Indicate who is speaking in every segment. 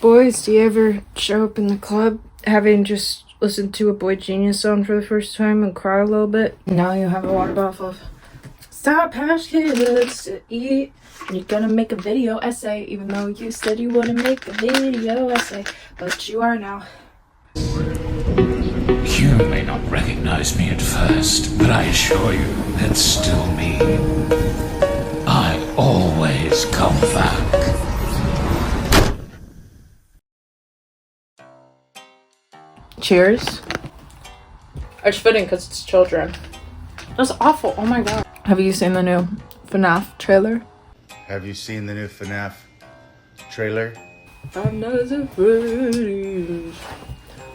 Speaker 1: Boys, do you ever show up in the club having just listened to a Boy Genius song for the first time and cry a little bit? Now you have a water bottle of Sour Patch Kids to eat. You're gonna make a video essay, even though you said you wouldn't make a video essay, but you are now.
Speaker 2: You may not recognize me at first, but I assure you, it's still me. I always come back.
Speaker 1: Cheers. It's fitting because it's children. That's awful. Oh my god. Have you seen the new FNAF trailer?
Speaker 3: Have you seen the new FNAF trailer?
Speaker 1: Five Nights at Freddy's.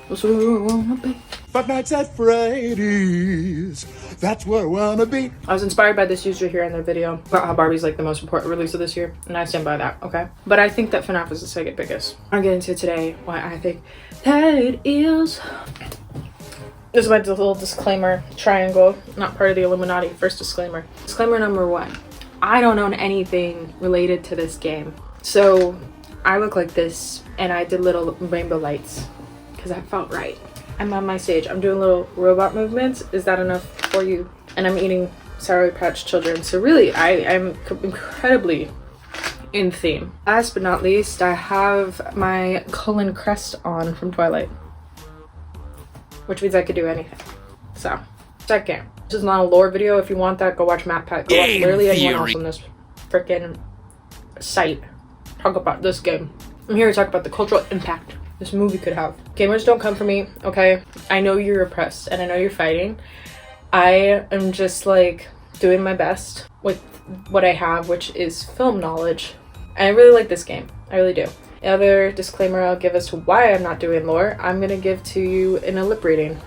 Speaker 1: That's where I wanna be.
Speaker 4: Five Nights at Freddy's. That's where I wanna be.
Speaker 1: I was inspired by this user here in their video about how Barbie's like the most important release of this year, and I stand by that, okay? But I think that FNAF is the second biggest. I'll get into today why I think that it is. This is my little disclaimer triangle, not part of the Illuminati. First disclaimer. Disclaimer number one. I don't own anything related to this game. So I look like this and I did little rainbow lights because that felt right. I'm on my stage. I'm doing little robot movements. Is that enough for you? And I'm eating Sour Patch Children. So really, I'm incredibly in theme. Last but not least, I have my Cullen crest on from Twilight, which means I could do anything. So, second, this is not a lore video. If you want that, go watch MatPat. Go watch literally anyone else on this freaking site talk about this game. I'm here to talk about the cultural impact this movie could have. Gamers, don't come for me, okay? I know you're oppressed and I know you're fighting. I am just like doing my best with what I have, which is film knowledge. And I really like this game. I really do. The other disclaimer I'll give as to why I'm not doing lore, I'm gonna give to you in a lip reading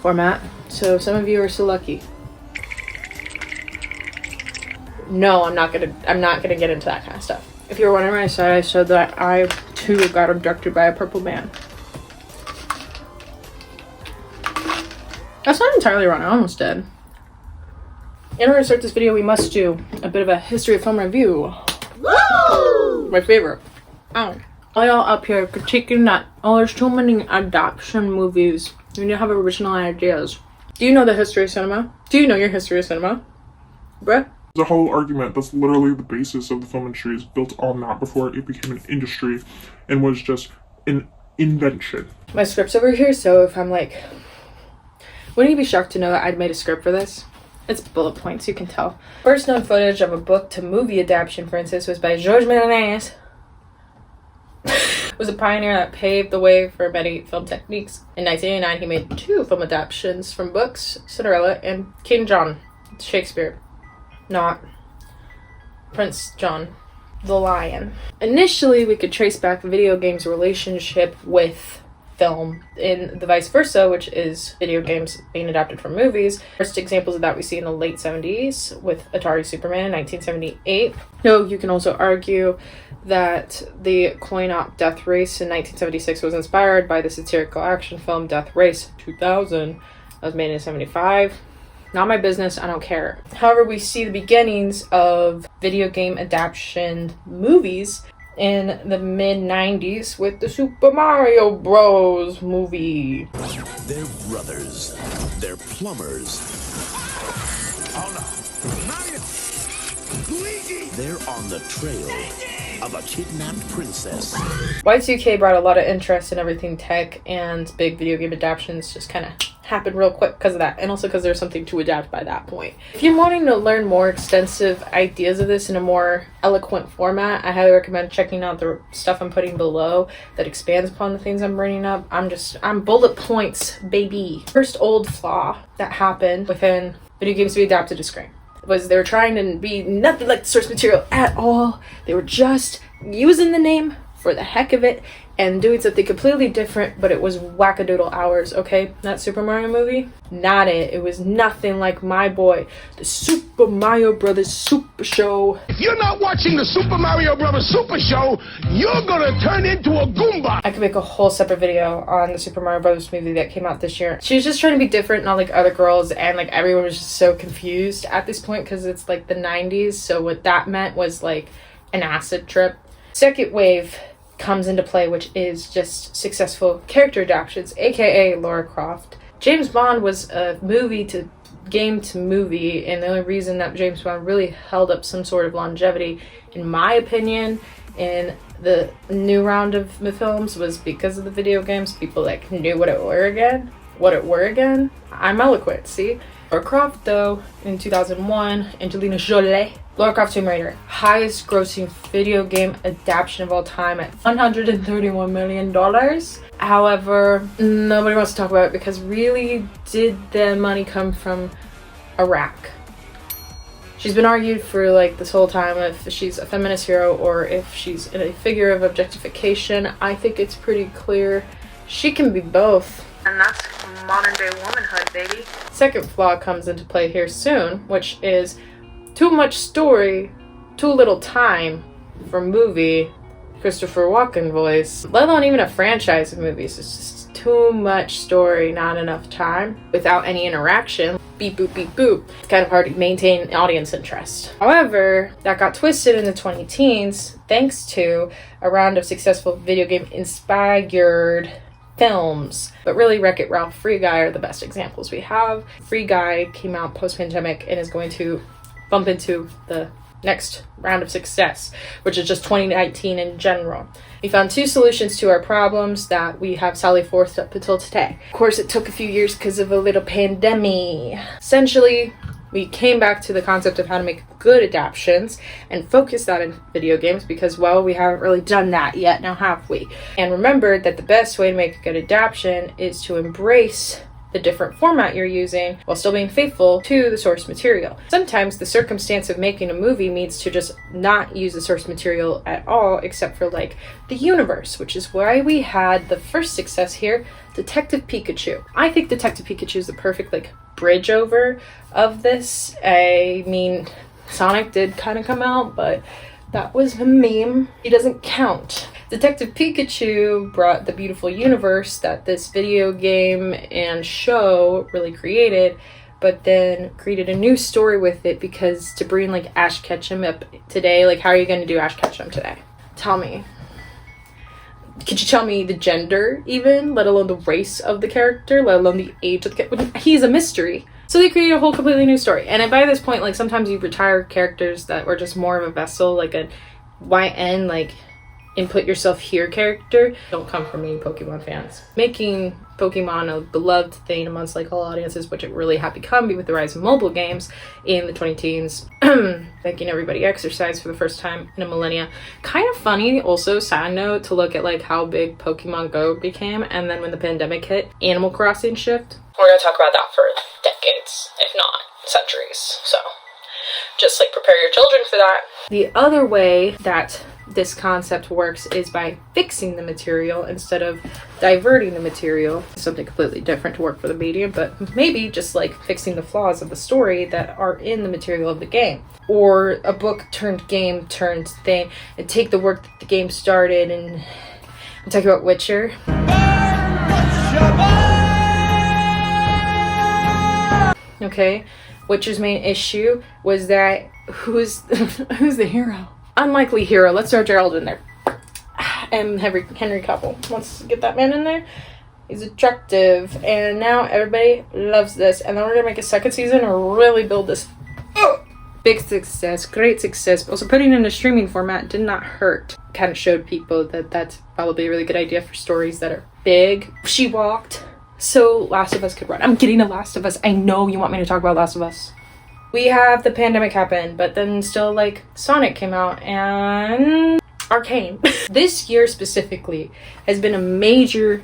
Speaker 1: format. So some of you are so lucky. No, I'm not gonna get into that kind of stuff. If you were wondering what I said that I too got abducted by a purple man. That's not entirely wrong, I almost did. In order to start this video, we must do a bit of a history of film review. Woo! My favorite. Oh. All y'all up here critiquing that, oh, there's too many adaptation movies. You need to have original ideas. Do you know the history of cinema? Do you know your history of cinema? Bruh?
Speaker 5: The whole argument that's literally the basis of the film industry is built on that before it became an industry and was just an invention.
Speaker 1: My script's over here, so if I'm like... Wouldn't you be shocked to know that I'd made a script for this? It's bullet points, you can tell. First known footage of a book to movie adaptation, for instance, was by Georges Méliès. Was a pioneer that paved the way for many film techniques. In 1989, he made 2 film adaptations from books, Cinderella and King John, Shakespeare. Not Prince John, the Lion. Initially, we could trace back the video game's relationship with film in the vice versa, which is video games being adapted from movies. First examples of that we see in the late 70s with Atari Superman in 1978. No, you can also argue that the coin-op Death Race in 1976 was inspired by the satirical action film Death Race 2000 that was made in 75. Not my business, I don't care. However, we see the beginnings of video game adaptation movies in the mid-90s with the Super Mario Bros. Movie.
Speaker 4: They're brothers. They're plumbers. Oh no. Mario! Luigi! They're on the trail of a kidnapped princess.
Speaker 1: Y2K brought a lot of interest in everything tech, and big video game adaptations just kind of happened real quick because of that, and also because there's something to adapt by that point. If you're wanting to learn more extensive ideas of this in a more eloquent format, I highly recommend checking out the stuff I'm putting below that expands upon the things I'm bringing up. I'm bullet points, baby. First old flaw that happened within video games to be adapted to screen was they were trying to be nothing like the source material at all. They were just using the name for the heck of it and doing something completely different, but it was wackadoodle hours, okay? That Super Mario movie, not it. It was nothing like my boy, the Super Mario Brothers Super Show.
Speaker 6: If you're not watching the Super Mario Brothers Super Show, you're gonna turn into a Goomba.
Speaker 1: I could make a whole separate video on the Super Mario Brothers movie that came out this year. She was just trying to be different, not like other girls, and like everyone was just so confused at this point because it's like the 90s, so what that meant was like an acid trip. Second wave comes into play, which is just successful character adaptions, aka Lara Croft. James Bond was a movie to game to movie, and the only reason that James Bond really held up some sort of longevity, in my opinion, in the new round of films was because of the video games. People like knew what it were again. I'm eloquent, see? Lara Croft, though, in 2001, Angelina Jolie, Lara Croft Tomb Raider, highest grossing video game adaptation of all time at $131 million. However, nobody wants to talk about it because really, did the money come from Iraq? She's been argued for like this whole time if she's a feminist hero or if she's a figure of objectification. I think it's pretty clear she can be both. And that's modern day womanhood, baby. Second flaw comes into play here soon, which is too much story, too little time for movie. Christopher Walken voice, let alone even a franchise of movies. It's just too much story, not enough time, without any interaction. Beep boop beep boop. It's kind of hard to maintain audience interest. However, that got twisted in the 2010s thanks to a round of successful video game inspired films. But really, Wreck-It Ralph, Free Guy are the best examples we have. Free Guy came out post-pandemic and is going to bump into the next round of success, which is just 2019 in general. We found two solutions to our problems that we have sally forth up until today. Of course, it took a few years because of a little pandemic. Essentially, we came back to the concept of how to make good adaptions and focus that in video games because, well, we haven't really done that yet, now have we? And remember that the best way to make a good adaptation is to embrace the different format you're using while still being faithful to the source material. Sometimes the circumstance of making a movie means to just not use the source material at all except for like the universe, which is why we had the first success here, Detective Pikachu. I think Detective Pikachu is the perfect like bridge over of this. I mean, Sonic did kind of come out, but that was a meme. He doesn't count. Detective Pikachu brought the beautiful universe that this video game and show really created, but then created a new story with it because to bring like Ash Ketchum up today, like how are you going to do Ash Ketchum today? Tell me. Could you tell me the gender even, let alone the race of the character, let alone the age of the character? He's a mystery. So they create a whole completely new story. And by this point, like sometimes you retire characters that were just more of a vessel, like a YN, like input yourself here character. Don't come for me, Pokemon fans. Making Pokemon a beloved thing amongst like all audiences, which it really had become with the rise of mobile games in the 2010s, making everybody exercise for the first time in a millennia. Kind of funny, also side note, to look at like how big Pokemon Go became, and then when the pandemic hit, Animal Crossing shift. We're gonna talk about that for decades, if not centuries. So just like prepare your children for that. The other way that this concept works is by fixing the material instead of diverting the material. Something completely different to work for the medium, but maybe just like fixing the flaws of the story that are in the material of the game. Or a book turned game turned thing, and take the work that the game started. And I'm talking about Witcher. Okay, Witcher's main issue was that who's the hero? Unlikely hero. Let's throw Gerald in there. And Henry Cavill. Let's get that man in there. He's attractive, and now everybody loves this. And then we're gonna make a second season and really build this. Big success, great success. Also, putting it in a streaming format did not hurt. Kind of showed people that that's probably a really good idea for stories that are big. She walked, so Last of Us could run. I'm getting a Last of Us. I know you want me to talk about Last of Us. We have the pandemic happen, but then still like Sonic came out and Arcane. This year specifically has been a major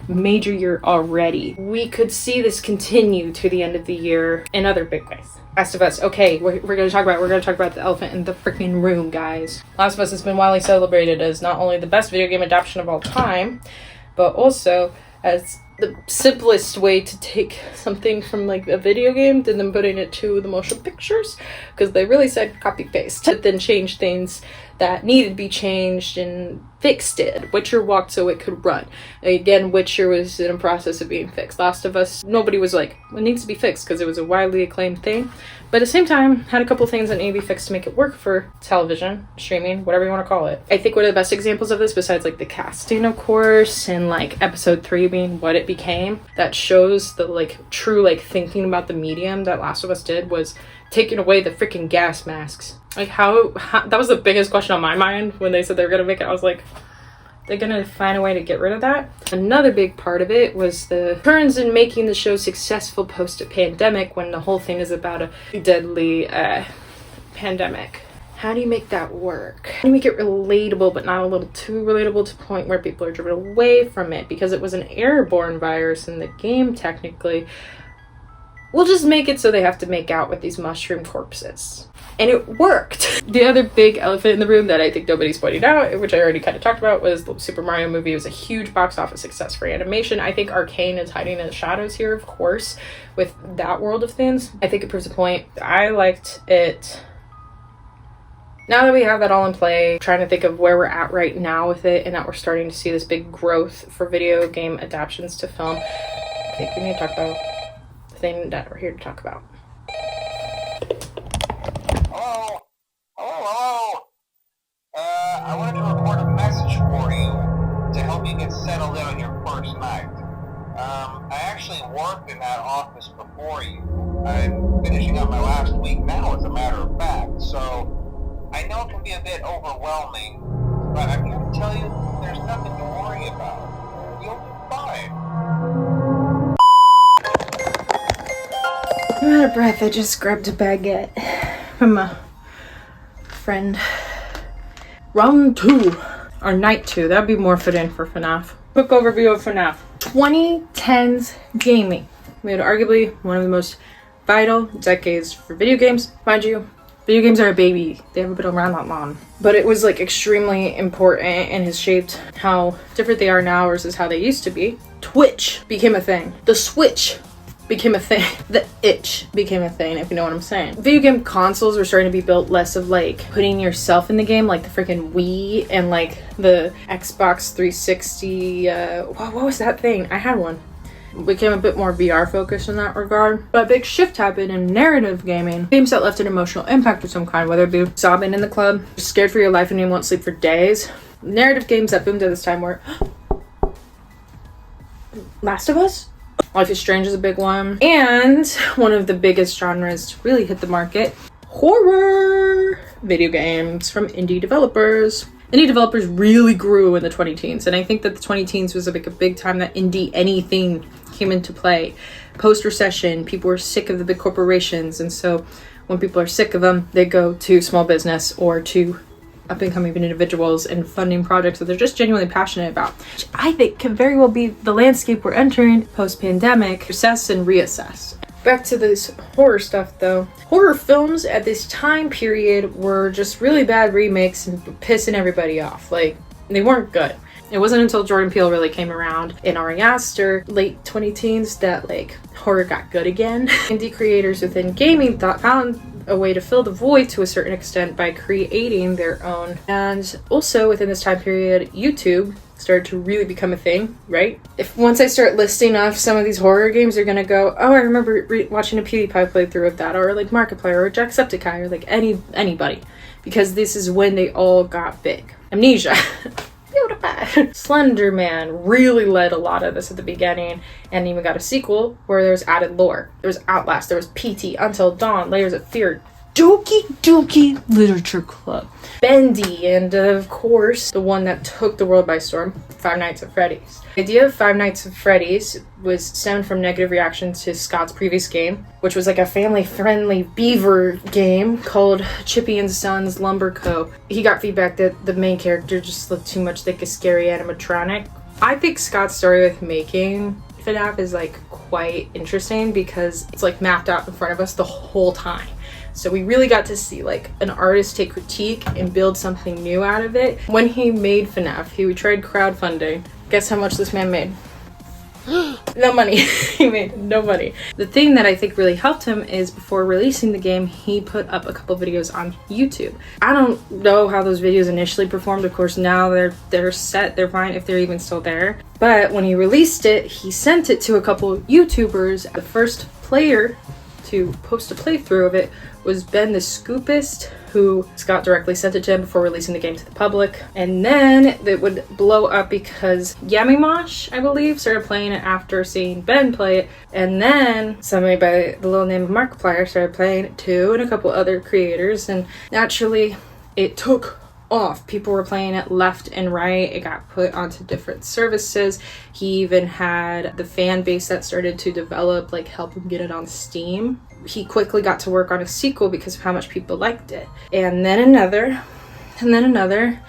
Speaker 1: year already. We could see this continue to the end of the year in other big ways. Last of Us, okay, we're gonna talk about the elephant in the freaking room, guys. Last of Us has been widely celebrated as not only the best video game adaptation of all time, but also as the simplest way to take something from like a video game and then putting it to the motion pictures, because they really said copy paste, but then change things that needed to be changed and fixed it. Witcher walked so it could run. Again, Witcher was in a process of being fixed. Last of Us, nobody was like, it needs to be fixed because it was a widely acclaimed thing. But at the same time, had a couple things that need to be fixed to make it work for television, streaming, whatever you want to call it. I think one of the best examples of this, besides like the casting, of course, and like episode 3 being what it became, that shows the like true like thinking about the medium that Last of Us did, was taking away the freaking gas masks. Like how that was the biggest question on my mind when they said they were gonna make it. I was like, they're gonna find a way to get rid of that. Another big part of it was the turns in making the show successful post a pandemic, when the whole thing is about a deadly pandemic. How do you make that work? How do you make it relatable, but not a little too relatable to the point where people are driven away from it? Because it was an airborne virus in the game, technically. We'll just make it so they have to make out with these mushroom corpses. And it worked. The other big elephant in the room that I think nobody's pointed out, which I already kind of talked about, was the Super Mario movie. It was a huge box office success for animation. I think Arcane is hiding in the shadows here, of course, with that world of things. I think it proves a point. I liked it. Now that we have that all in play, trying to think of where we're at right now with it, and that we're starting to see this big growth for video game adaptions to film, I think we need to talk about the thing that we're here to talk about.
Speaker 7: Hello? I wanted to record a message for you to help you get settled in on your first night. I actually worked in that office before you. I'm finishing up my last week now, as a matter of fact, so I know it can be a bit overwhelming, but I'm here to tell you there's nothing to worry about. You'll be fine.
Speaker 1: I'm out of breath. I just grabbed a baguette from a friend. Round 2, or night 2, that'd be more fitting for FNAF. Quick overview of FNAF. 2010s gaming. We had arguably one of the most vital decades for video games. Mind you, video games are a baby. They haven't been around that long. But it was like extremely important and has shaped how different they are now versus how they used to be. Twitch became a thing. The Switch became a thing. The itch became a thing, if you know what I'm saying. Video game consoles were starting to be built less of like putting yourself in the game, like the freaking Wii and like the Xbox 360. What was that thing? I had one. Became a bit more VR focused in that regard. But a big shift happened in narrative gaming. Games that left an emotional impact of some kind, whether it be sobbing in the club, scared for your life and you won't sleep for days. Narrative games that boomed at this time were Last of Us? Life is Strange is a big one. And one of the biggest genres to really hit the market, horror video games from indie developers. Indie developers really grew in the 2010s, and I think that the 2010s was a big time that indie anything came into play. Post-recession, people were sick of the big corporations, and so when people are sick of them, they go to small business or to up-and-coming individuals and funding projects that they're just genuinely passionate about, which I think can very well be the landscape we're entering post-pandemic. Assess and reassess. Back to this horror stuff though. Horror films at this time period were just really bad remakes and pissing everybody off. Like, they weren't good. It wasn't until Jordan Peele really came around in Ari Aster, late 2010s, that like horror got good again. Indie creators within gaming found a way to fill the void to a certain extent by creating their own. And also within this time period, YouTube started to really become a thing, right? If once I start listing off some of these horror games, you're gonna go, oh, I remember watching a PewDiePie playthrough of that, or like Markiplier, or Jacksepticeye, or like anybody, because this is when they all got big. Amnesia. PewDiePie. Slender Man really led a lot of this at the beginning, and even got a sequel where there was added lore. There was Outlast, there was PT, Until Dawn, Layers of Fear, Doki Literature Club, Bendy, and of course, the one that took the world by storm, Five Nights at Freddy's. The idea of Five Nights at Freddy's was stemmed from negative reactions to Scott's previous game, which was like a family-friendly beaver game called Chippy and Sons Lumber Co. He got feedback that the main character just looked too much like a scary animatronic. I think Scott's story with making FNAF is like quite interesting because it's like mapped out in front of us the whole time. So we really got to see like an artist take critique and build something new out of it. When he made FNAF, he tried crowdfunding. Guess how much this man made? No money. He made no money. The thing that I think really helped him is before releasing the game, he put up a couple videos on YouTube. I don't know how those videos initially performed. Of course, now they're set, they're fine if they're even still there. But when he released it, he sent it to a couple YouTubers. The first player to post a playthrough of it was Ben the Scoopist, who Scott directly sent it to him before releasing the game to the public. And then it would blow up because Yamimosh, I believe, started playing it after seeing Ben play it. And then somebody by the little name of Markiplier started playing it too, and a couple other creators. And naturally, it took off. People were playing it left and right. It got put onto different services. He even had the fan base that started to develop, like help him get it on Steam. He quickly got to work on a sequel because of how much people liked it. And then another, and then another,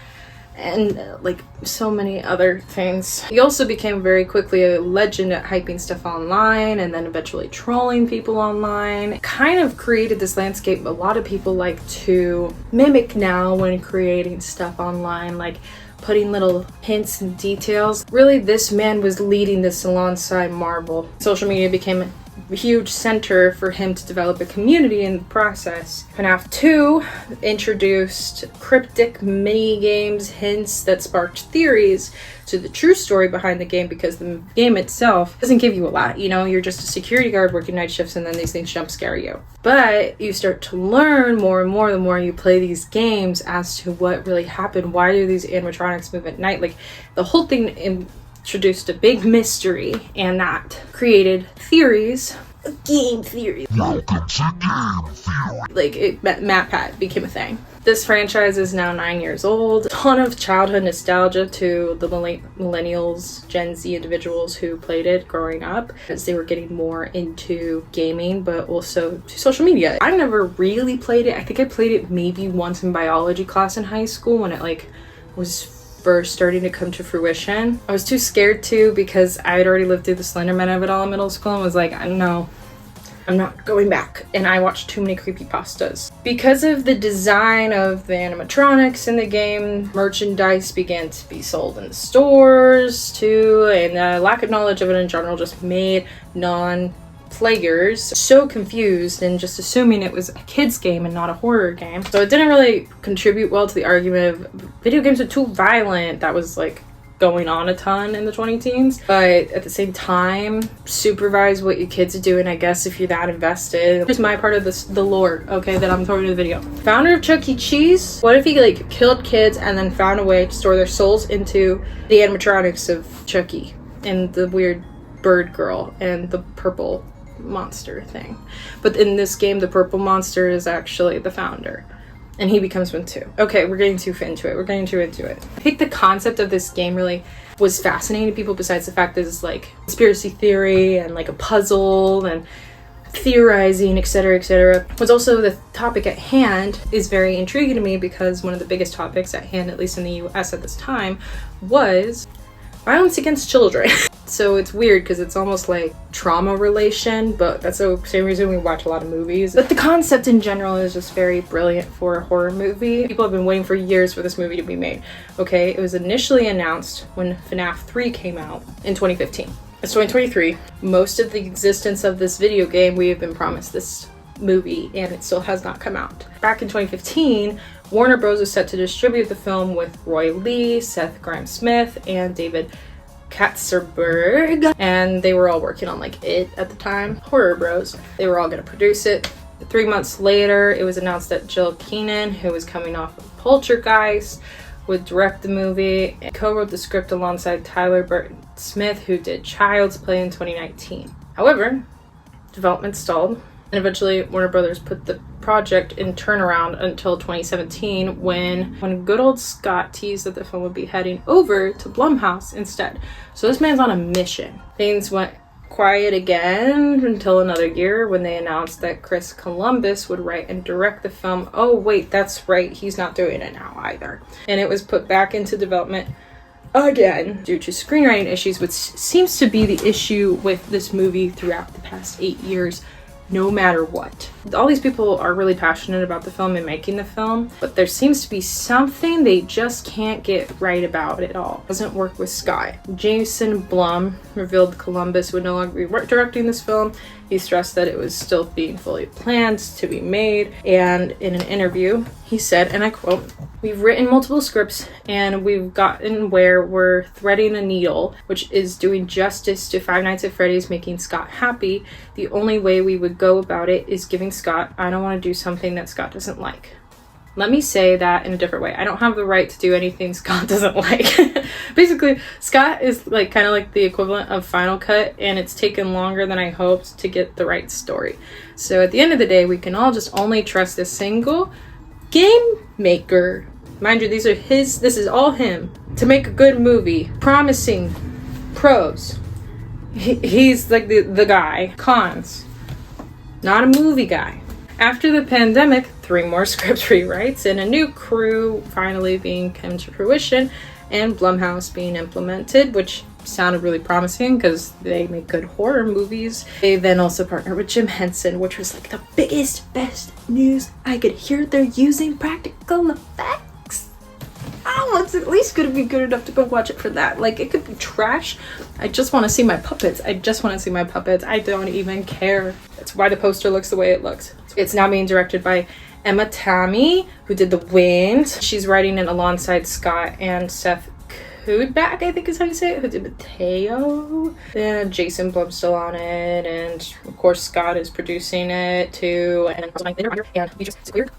Speaker 1: and like so many other things. He also became very quickly a legend at hyping stuff online and then eventually trolling people online. It kind of created this landscape a lot of people like to mimic now when creating stuff online, like putting little hints and details. Really, this man was leading this alongside Marvel. Social media became a huge center for him to develop a community in the process. FNAF 2 introduced cryptic mini games, hints that sparked theories to the true story behind the game, because the game itself doesn't give you a lot. You know, you're just a security guard working night shifts and then these things jump scare you. But you start to learn more and more the more you play these games as to what really happened. Why do these animatronics move at night? Like, the whole thing introduced a big mystery, and that created theories, game theory. Like MatPat became a thing. This franchise is now 9 years old. A ton of childhood nostalgia to the millennials, Gen Z individuals who played it growing up as they were getting more into gaming, but also to social media. I never really played it. I think I played it maybe once in biology class in high school when it like was first starting to come to fruition. I was too scared to because I had already lived through the Slenderman of it all in middle school and was like, no, I'm not going back. And I watched too many creepypastas. Because of the design of the animatronics in the game, merchandise began to be sold in the stores too, and the lack of knowledge of it in general just made non-players so confused and just assuming it was a kid's game and not a horror game. So it didn't really contribute well to the argument of video games are too violent. That was like going on a ton in the 20-teens, but at the same time, supervise what your kids are doing, I guess, if you're that invested. Here's my part of the lore, okay, that I'm throwing in the video. Founder of Chuck E. Cheese, what if he like killed kids and then found a way to store their souls into the animatronics of Chucky and the weird bird girl and the purple monster thing? But in this game, the purple monster is actually the founder. And he becomes one too. Okay, we're getting too into it. I think the concept of this game really was fascinating to people, besides the fact that it's like conspiracy theory and like a puzzle and theorizing, etc., etc. Was also the topic at hand is very intriguing to me, because one of the biggest topics at hand, at least in the US at this time, was violence against children. So it's weird because it's almost like trauma relation, but that's the same reason we watch a lot of movies. But the concept in general is just very brilliant for a horror movie. People have been waiting for years for this movie to be made. Okay, it was initially announced when FNAF 3 came out in 2015. It's 2023. Most of the existence of this video game, we have been promised this movie, and it still has not come out. Back in 2015, Warner Bros. Was set to distribute the film with Roy Lee, Seth Grahame-Smith, and David Katzenberg, and they were all working on like It at the time, Horror Bros. They were all going to produce it. 3 months later, it was announced that Jill Keenan, who was coming off of Poltergeist, would direct the movie and co-wrote the script alongside Tyler Burton Smith, who did Child's Play in 2019. However, development stalled, and eventually Warner Brothers put the project in turnaround until 2017 when good old Scott teased that the film would be heading over to Blumhouse instead. So this man's on a mission. Things went quiet again until another year when they announced that Chris Columbus would write and direct the film. Oh wait, that's right, he's not doing it now either. And it was put back into development again due to screenwriting issues, which seems to be the issue with this movie throughout the past 8 years. no matter what. All these people are really passionate about the film and making the film, but there seems to be something they just can't get right about it all. It doesn't work with Scott. Jason Blum revealed Columbus would no longer be directing this film. He stressed that it was still being fully planned to be made, and in an interview, he said, and I quote, "We've written multiple scripts and we've gotten where we're threading a needle, which is doing justice to Five Nights at Freddy's, making Scott happy. The only way we would go about it is giving Scott, I don't want to do something that Scott doesn't like." Let me say that in a different way. I don't have the right to do anything Scott doesn't like. Basically, Scott is like kind of like the equivalent of Final Cut, and it's taken longer than I hoped to get the right story. So at the end of the day, we can all just only trust a single game maker. Mind you, this is all him, to make a good movie. Promising pros. He's like the guy. Cons. Not a movie guy. After the pandemic, 3 more script rewrites and a new crew finally being come to fruition, and Blumhouse being implemented, which sounded really promising because they make good horror movies. They then also partnered with Jim Henson, which was like the biggest, best news I could hear. They're using practical effects. Oh, it's at least gonna be good enough to go watch it for that. Like, it could be trash. I just want to see my puppets. I don't even care. That's why the poster looks the way it looks. It's now being directed by Emma Tammy, who did The Wind. She's writing it alongside Scott and Seth Kudback, I think is how you say it, who did Mateo. And Jason Blum's still on it, and of course Scott is producing it too. And we just, it's weird.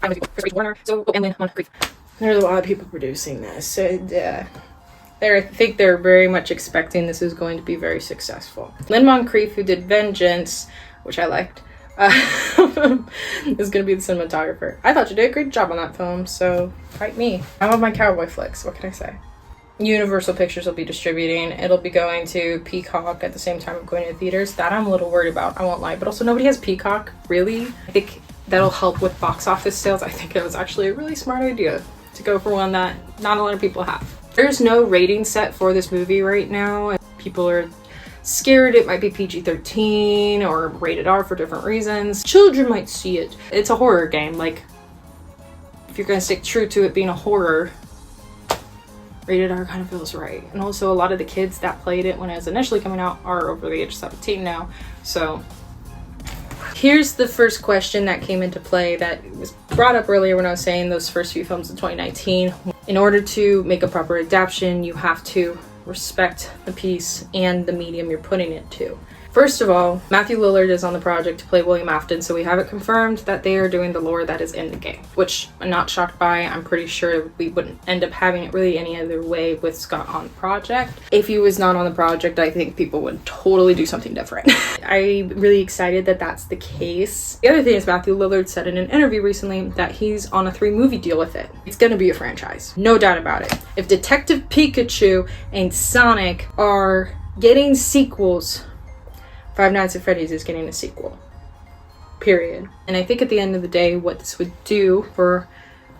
Speaker 1: There's a lot of people producing this. I think they're very much expecting this is going to be very successful. Lynn Moncrief, who did Vengeance, which I liked, is going to be the cinematographer. I thought you did a great job on that film, so fight me. I love my cowboy flicks. What can I say? Universal Pictures will be distributing. It'll be going to Peacock at the same time of going to theaters. That I'm a little worried about, I won't lie. But also, nobody has Peacock, really. I think that'll help with box office sales. I think it was actually a really smart idea to go for one that not a lot of people have. There's no rating set for this movie right now. People are scared it might be PG-13 or rated R for different reasons. Children might see it. It's a horror game. Like, if you're gonna stick true to it being a horror, rated R kind of feels right. And also a lot of the kids that played it when it was initially coming out are over the age of 17 now. So here's the first question that came into play that was brought up earlier when I was saying those first few films in 2019. In order to make a proper adaptation, you have to respect the piece and the medium you're putting it to. First of all, Matthew Lillard is on the project to play William Afton, so we have it confirmed that they are doing the lore that is in the game, which I'm not shocked by. I'm pretty sure we wouldn't end up having it really any other way with Scott on the project. If he was not on the project, I think people would totally do something different. I'm really excited that that's the case. The other thing is Matthew Lillard said in an interview recently that he's on a 3-movie deal with it. It's gonna be a franchise, no doubt about it. If Detective Pikachu and Sonic are getting sequels, Five Nights at Freddy's is getting a sequel. Period. And I think at the end of the day, what this would do for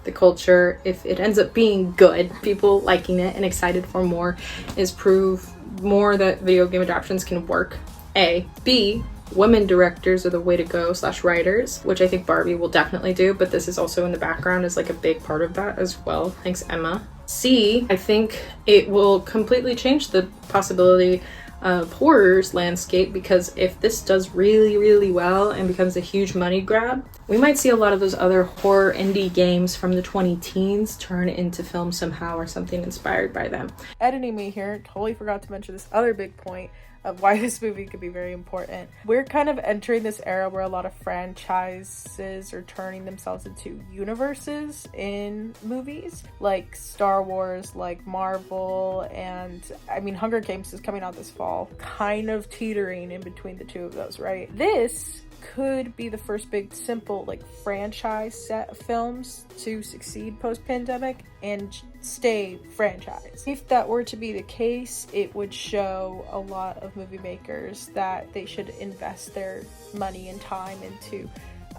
Speaker 1: the culture, if it ends up being good, people liking it and excited for more, is prove more that video game adaptations can work. A. B. Women directors are the way to go / writers, which I think Barbie will definitely do, but this is also in the background as like a big part of that as well. Thanks, Emma. C. I think it will completely change the possibility of horror's landscape, because if this does really, really well and becomes a huge money grab, we might see a lot of those other horror indie games from the 2010s turn into film somehow or something inspired by them. Editing me here, totally forgot to mention this other big point of why this movie could be very important. We're kind of entering this era where a lot of franchises are turning themselves into universes in movies, like Star Wars, like Marvel, and I mean Hunger Games is coming out this fall, kind of teetering in between the two of those, right? This could be the first big simple like franchise set of films to succeed post-pandemic and stay franchise. If that were to be the case, it would show a lot of movie makers that they should invest their money and time into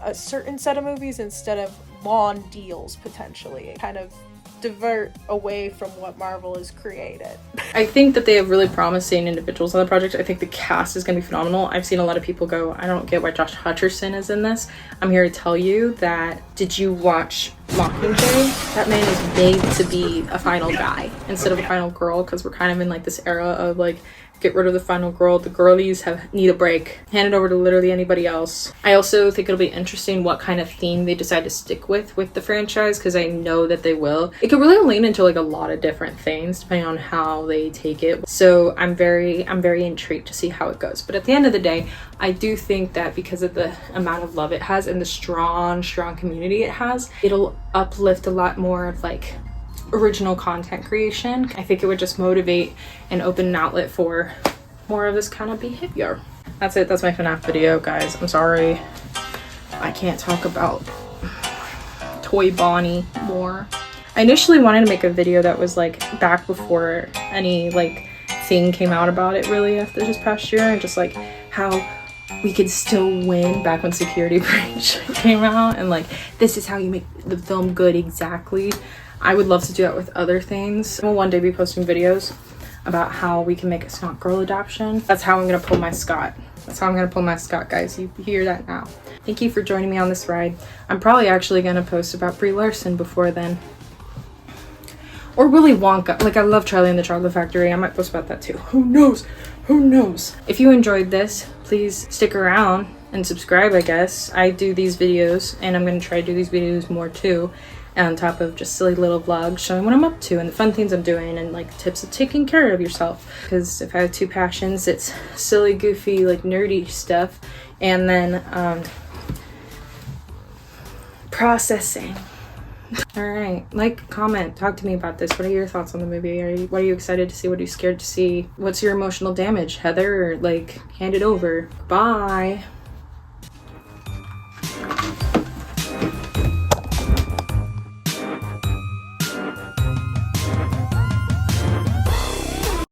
Speaker 1: a certain set of movies instead of long deals potentially. Kind of divert away from what Marvel has created. I think that they have really promising individuals on the project. I think the cast is going to be phenomenal. I've seen a lot of people go, I don't get why Josh Hutcherson is in this. I'm here to tell you that, did you watch Mockingjay? That man is made to be a final guy instead of a final girl, because we're kind of in like this era of like, get rid of the final girl. The girlies need a break. Hand it over to literally anybody else. I also think it'll be interesting what kind of theme they decide to stick with the franchise, because I know that they will. It could really lean into like a lot of different things depending on how they take it. So I'm very intrigued to see how it goes. But at the end of the day, I do think that because of the amount of love it has and the strong community it has, it'll uplift a lot more of like original content creation. I think it would just motivate and open an outlet for more of this kind of behavior. That's it. That's my FNAF video, guys. I'm sorry I can't talk about Toy Bonnie more. I initially wanted to make a video that was like back before any like thing came out about it really after this past year, and just like how we could still win back when Security Breach came out, and like this is how you make the film good exactly. I would love to do that with other things. I will one day be posting videos about how we can make a Snot Girl adaptation. That's how I'm gonna pull my Scott. That's how I'm gonna pull my Scott, guys. You hear that now. Thank you for joining me on this ride. I'm probably actually gonna post about Brie Larson before then. Or Willy Wonka. Like, I love Charlie and the Chocolate Factory. I might post about that too. Who knows? Who knows? If you enjoyed this, please stick around and subscribe, I guess. I do these videos, and I'm gonna try to do these videos more too, on top of just silly little vlogs showing what I'm up to and the fun things I'm doing, and like tips of taking care of yourself. Because if I have two passions, it's silly, goofy, like nerdy stuff, and then processing. All right, like, comment, talk to me about this. What are your thoughts on the movie? What are you excited to see? What are you scared to see? What's your emotional damage, Heather? Or like, hand it over. Bye.